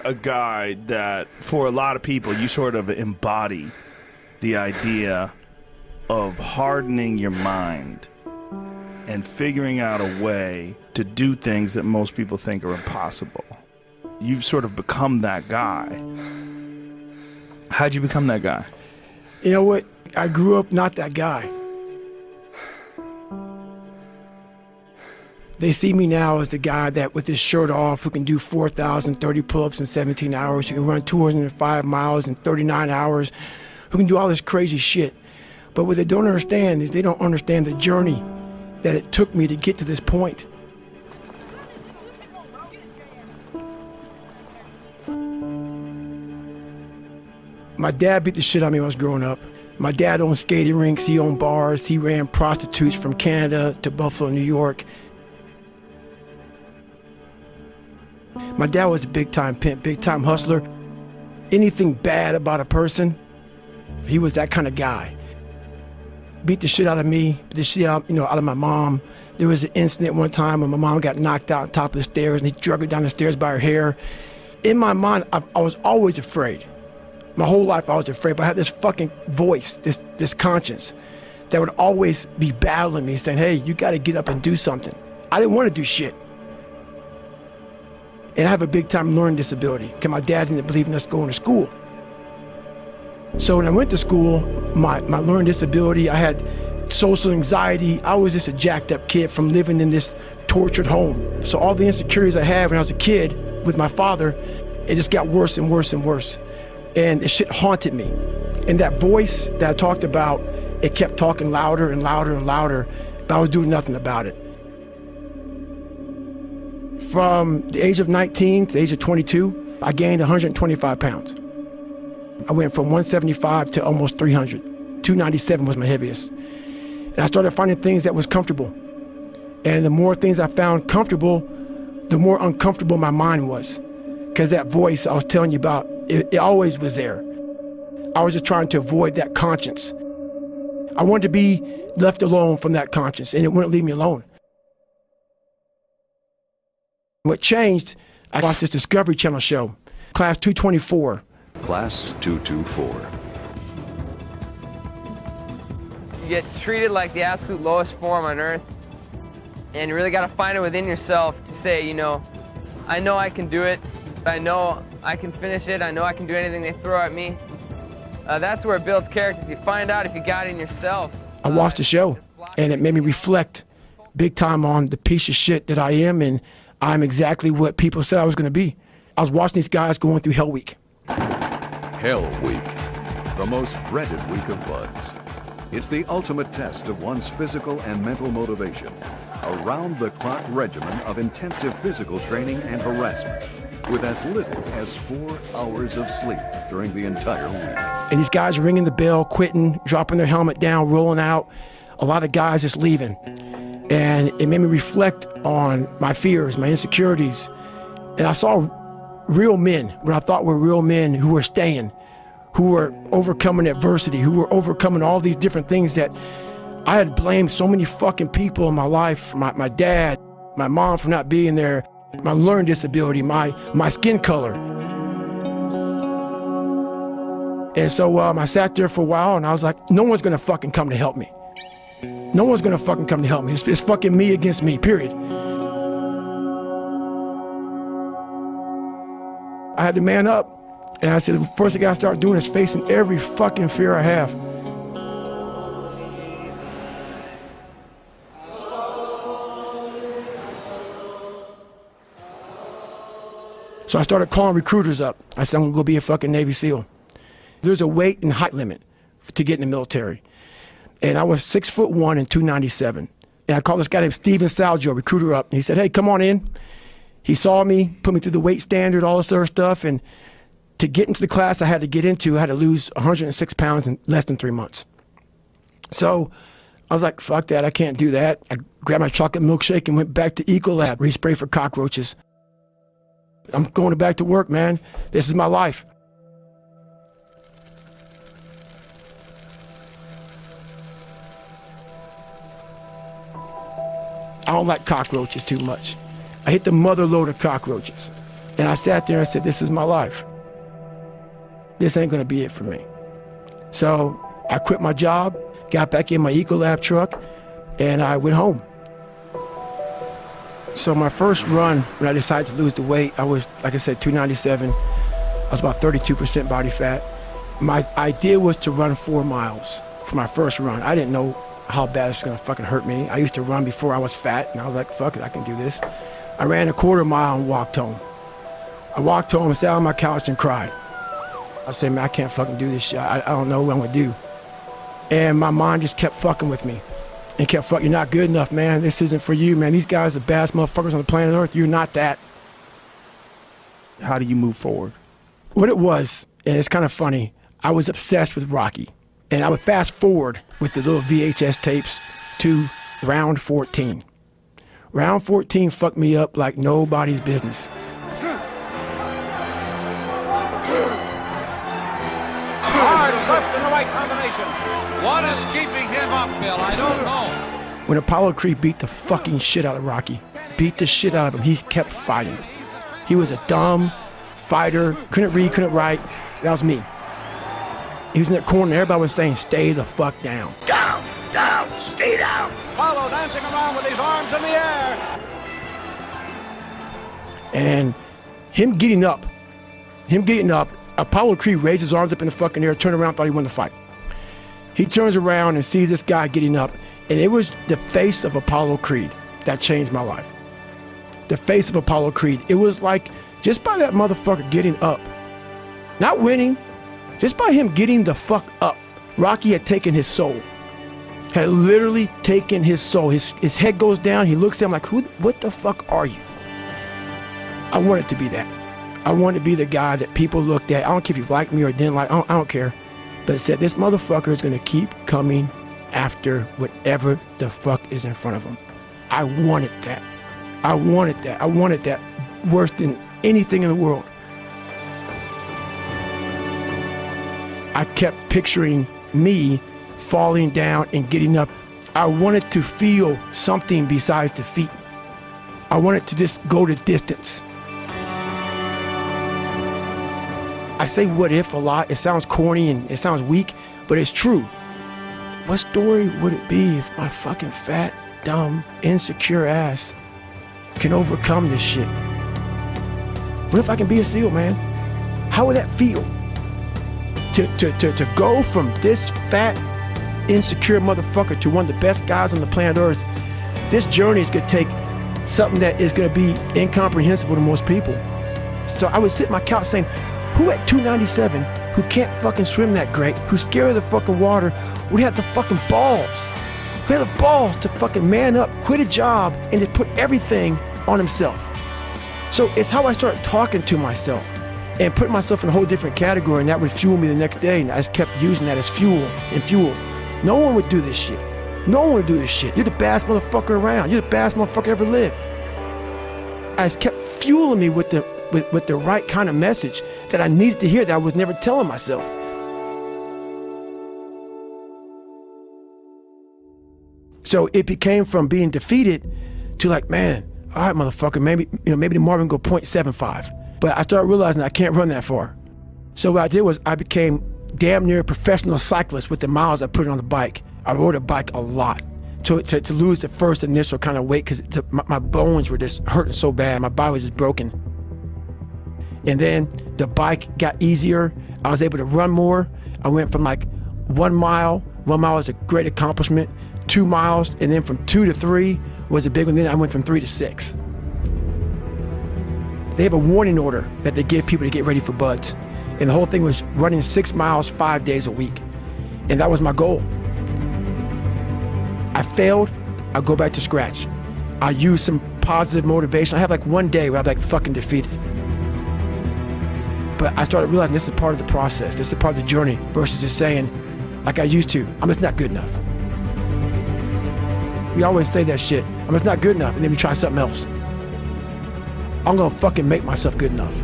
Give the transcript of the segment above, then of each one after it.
are a guy that, for a lot of people, you sort of embody the idea of hardening your mind and figuring out a way to do things that most people think are impossible. You've sort of become that guy. How'd you become that guy? You know what? I grew up not that guy. They see me now as the guy that, with his shirt off, who can do 4,030 pull-ups in 17 hours, who can run 205 miles in 39 hours, who can do all this crazy shit. But what they don't understand is they don't understand the journey that it took me to get to this point. My dad beat the shit out of me when I was growing up. My dad owned skating rinks, he owned bars, he ran prostitutes from Canada to Buffalo, New York. My dad was a big-time pimp, big-time hustler. Anything bad about a person, he was that kind of guy. Beat the shit out of me, beat the shit out, out of my mom. There was an incident one time when my mom got knocked out on top of the stairs and he dragged her down the stairs by her hair. In my mind, I was always afraid. My whole life I was afraid, but I had this fucking voice, this conscience that would always be battling me, saying, hey, you gotta get up and do something. I didn't want to do shit. And I have a big time learning disability because my dad didn't believe in us going to school. So when I went to school, my learning disability, I had social anxiety. I was just a jacked up kid from living in this tortured home. So all the insecurities I had when I was a kid with my father, it just got worse and worse and worse. And the shit haunted me. And that voice that I talked about, it kept talking louder and louder and louder, but I was doing nothing about it. From the age of 19 to the age of 22, I gained 125 pounds. I went from 175 to almost 300. 297 was my heaviest. And I started finding things that was comfortable. And the more things I found comfortable, the more uncomfortable my mind was. Because that voice I was telling you about, it always was there. I was just trying to avoid that conscience. I wanted to be left alone from that conscience, and it wouldn't leave me alone. What changed, I watched this Discovery Channel show, Class 224. Class 224. You get treated like the absolute lowest form on earth, and you really got to find it within yourself to say, I know I can do it. I know I can finish it. I know I can do anything they throw at me. That's where it builds character. If you find out if you got it in yourself. I watched the show, and it made me reflect big time on the piece of shit that I am, and I'm exactly what people said I was going to be. I was watching these guys going through Hell Week. Hell Week, the most dreaded week of buds. It's the ultimate test of one's physical and mental motivation. A round-the-clock regimen of intensive physical training and harassment, with as little as 4 hours of sleep during the entire week. And these guys are ringing the bell, quitting, dropping their helmet down, rolling out. A lot of guys just leaving. And it made me reflect on my fears, my insecurities. And I saw real men, what I thought were real men who were staying, who were overcoming adversity, who were overcoming all these different things that I had blamed so many fucking people in my life, my dad, my mom for not being there, my learning disability, my skin color. And so I sat there for a while and I was like, no one's gonna fucking come to help me. No one's gonna fucking come to help me. It's fucking me against me, period. I had to man up. And I said, the first thing I gotta start doing is facing every fucking fear I have. So I started calling recruiters up. I said, I'm gonna go be a fucking Navy SEAL. There's a weight and height limit to get in the military. And I was 6'1" and 297. And I called this guy named Steven Salgio, recruiter, up. And he said, hey, come on in. He saw me, put me through the weight standard, all this other stuff. And to get into the class I had to lose 106 pounds in less than 3 months. So I was like, fuck that, I can't do that. I grabbed my chocolate milkshake and went back to Ecolab, respray for cockroaches. I'm going back to work, man. This is my life. I don't like cockroaches too much. I hit the mother load of cockroaches. And I sat there and said, this is my life. This ain't gonna be it for me. So I quit my job, got back in my Ecolab truck, and I went home. So my first run, when I decided to lose the weight, I was, like I said, 297. I was about 32% body fat. My idea was to run 4 miles for my first run. I didn't know how bad it's gonna fucking hurt me. I used to run before I was fat, and I was like, fuck it, I can do this. I ran a 1/4 mile and walked home. I walked home and sat on my couch and cried. I said, man, I can't fucking do this shit. I don't know what I'm gonna do. And my mind just kept fucking with me. And kept fucking, you're not good enough, man. This isn't for you, man. These guys are the baddest motherfuckers on the planet Earth. You're not that. How do you move forward? What it was, and it's kind of funny, I was obsessed with Rocky. And I would fast forward with the little VHS tapes to round 14. Round 14 fucked me up like nobody's business. Hard left and the right combination. What is keeping him up, Bill? I don't know. When Apollo Creed beat the fucking shit out of Rocky, beat the shit out of him, he kept fighting. He was a dumb fighter, couldn't read, couldn't write. That was me. He was in that corner and everybody was saying, stay the fuck down. Down, down, stay down. Apollo dancing around with his arms in the air. And him getting up, Apollo Creed raised his arms up in the fucking air, turned around, thought he won the fight. He turns around and sees this guy getting up, and it was the face of Apollo Creed that changed my life. The face of Apollo Creed. It was like, just by that motherfucker getting up, not winning, just by him getting the fuck up, Rocky had taken his soul. Had literally taken his soul. His head goes down, he looks at him like, what the fuck are you? I wanted to be that. I wanted to be the guy that people looked at. I don't care if you liked me or didn't like, I don't care. But it said, this motherfucker is gonna keep coming after whatever the fuck is in front of him. I wanted that. I wanted that. I wanted that worse than anything in the world. I kept picturing me falling down and getting up. I wanted to feel something besides defeat. I wanted to just go the distance. I say what if a lot. It sounds corny and it sounds weak, but it's true. What story would it be if my fucking fat, dumb, insecure ass can overcome this shit? What if I can be a SEAL, man? How would that feel? To go from this fat, insecure motherfucker to one of the best guys on the planet Earth, this journey is gonna take something that is gonna be incomprehensible to most people. So I would sit on my couch saying, who at 297, who can't fucking swim that great, who's scared of the fucking water, would have the fucking balls? Who had the balls to fucking man up, quit a job, and to put everything on himself? So it's how I started talking to myself and putting myself in a whole different category, and that would fuel me the next day, and I just kept using that as fuel and fuel. No one would do this shit. No one would do this shit. You're the baddest motherfucker around. You're the baddest motherfucker ever lived. I just kept fueling me with the right kind of message that I needed to hear that I was never telling myself. So it became from being defeated to like, man, all right, motherfucker, maybe the Marvin go 0.75. But I started realizing I can't run that far. So what I did was I became damn near a professional cyclist with the miles I put on the bike. I rode a bike a lot to lose the first initial kind of weight because my bones were just hurting so bad. My body was just broken. And then the bike got easier. I was able to run more. I went from like 1 mile. 1 mile was a great accomplishment. 2 miles, and then from 2 to 3 was a big one. Then I went from 3 to 6. They have a warning order that they give people to get ready for buds. And the whole thing was running 6 miles 5 days a week. And that was my goal. I failed, I'll go back to scratch. I use some positive motivation. I have like one day where I'm like fucking defeated. But I started realizing this is part of the process. This is part of the journey versus just saying, like I used to, I'm just not good enough. We always say that shit. I'm just not good enough, and then we try something else. I'm gonna fucking make myself good enough.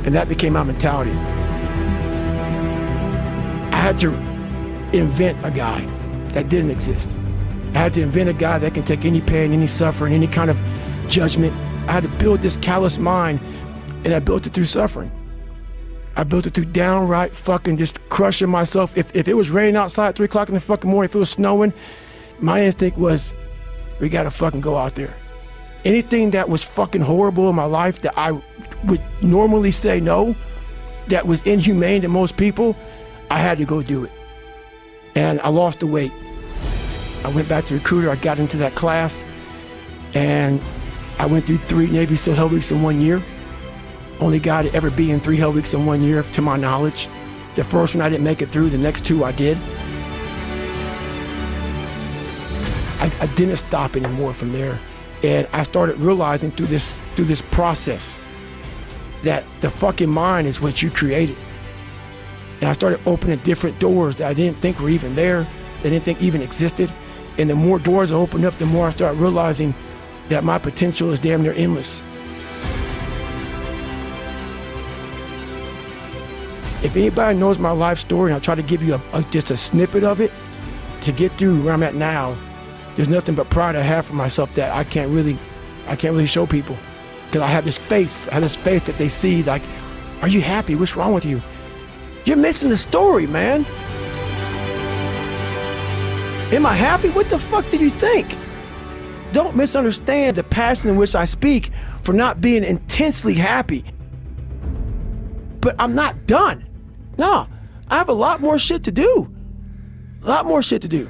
And that became my mentality. I had to invent a guy that didn't exist. I had to invent a guy that can take any pain, any suffering, any kind of judgment. I had to build this callous mind And I built it through suffering. I built it through downright fucking just crushing myself. If it was raining outside at 3 o'clock in the fucking morning, if it was snowing, my instinct was, we gotta fucking go out there. Anything that was fucking horrible in my life that I would normally say no, that was inhumane to most people, I had to go do it. And I lost the weight. I went back to recruiter, I got into that class, and I went through 3 Navy SEAL Hell Weeks in 1 year. Only guy to ever be in 3 Hell Weeks in 1 year, to my knowledge. The first one I didn't make it through, the next 2 I did. I didn't stop anymore from there. And I started realizing through this process that the fucking mind is what you created. And I started opening different doors that I didn't think were even there, that I didn't think even existed. And the more doors I opened up, the more I started realizing that my potential is damn near endless. If anybody knows my life story, and I'll try to give you just a snippet of it, to get through where I'm at now, there's nothing but pride I have for myself that I can't really show people. Because I have this face that they see like, are you happy? What's wrong with you? You're missing the story, man. Am I happy? What the fuck do you think? Don't misunderstand the passion in which I speak for not being intensely happy. But I'm not done. No, I have a lot more shit to do. A lot more shit to do.